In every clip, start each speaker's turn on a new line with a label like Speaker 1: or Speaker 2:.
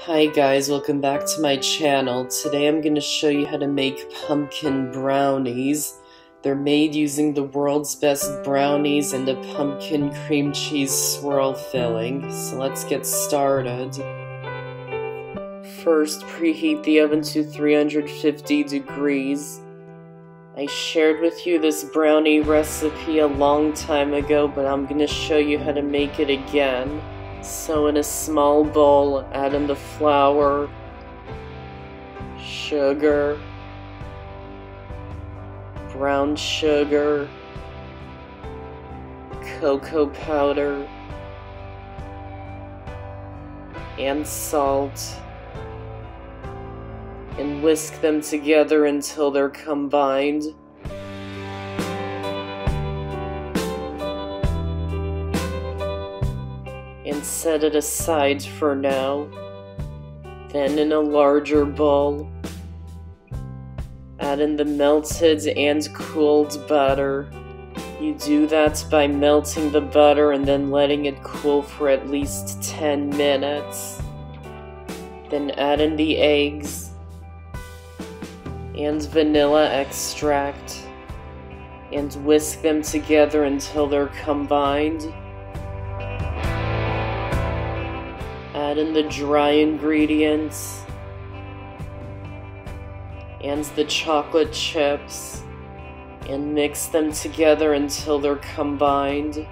Speaker 1: Hi guys, welcome back to my channel. Today I'm going to show you how to make pumpkin brownies. They're made using the world's best brownies and a pumpkin cream cheese swirl filling. So let's get started. First, preheat the oven to 350 degrees. I shared with you this brownie recipe a long time ago, but I'm going to show you how to make it again. So in a small bowl, add in the flour, sugar, brown sugar, cocoa powder, and salt, and whisk them together until they're combined. And set it aside for now. Then in a larger bowl, add in the melted and cooled butter. You do that by melting the butter and then letting it cool for at least 10 minutes. Then add in the eggs and vanilla extract and whisk them together until they're combined. Add in the dry ingredients and the chocolate chips and mix them together until they're combined.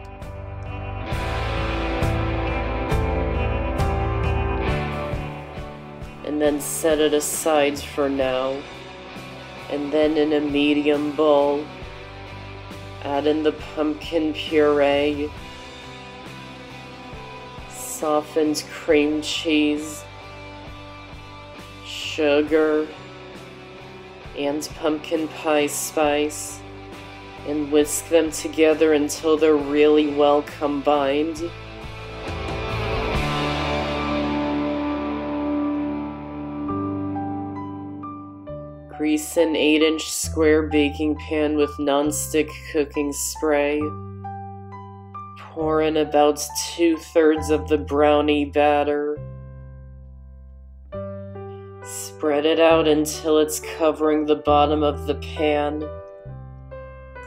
Speaker 1: And then set it aside for now. And then in a medium bowl, add in the pumpkin puree, softened cream cheese, sugar, and pumpkin pie spice, and whisk them together until they're really well combined. Grease an 8-inch square baking pan with non-stick cooking spray. Pour in about 2/3 of the brownie batter. Spread it out until it's covering the bottom of the pan.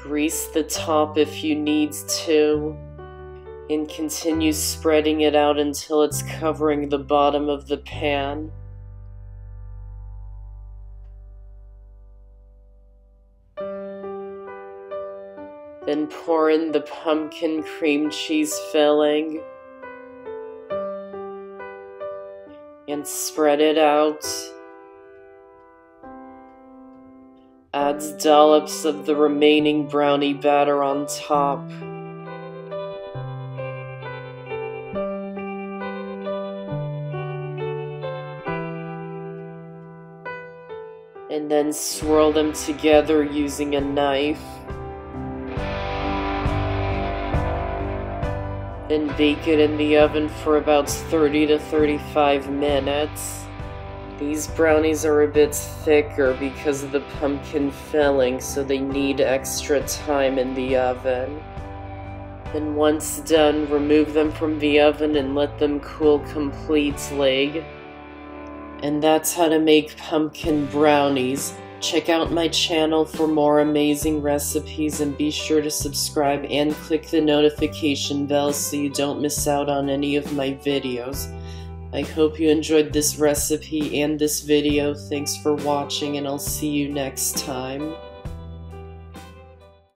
Speaker 1: Grease the top if you need to, and continue spreading it out until it's covering the bottom of the pan. Then pour in the pumpkin cream cheese filling and spread it out. Add dollops of the remaining brownie batter on top. And then swirl them together using a knife. Then bake it in the oven for about 30 to 35 minutes. These brownies are a bit thicker because of the pumpkin filling, so they need extra time in the oven. Then once done, remove them from the oven and let them cool completely. And that's how to make pumpkin brownies. Check out my channel for more amazing recipes, and be sure to subscribe and click the notification bell so you don't miss out on any of my videos. I hope you enjoyed this recipe and this video. Thanks for watching, and I'll see you next time.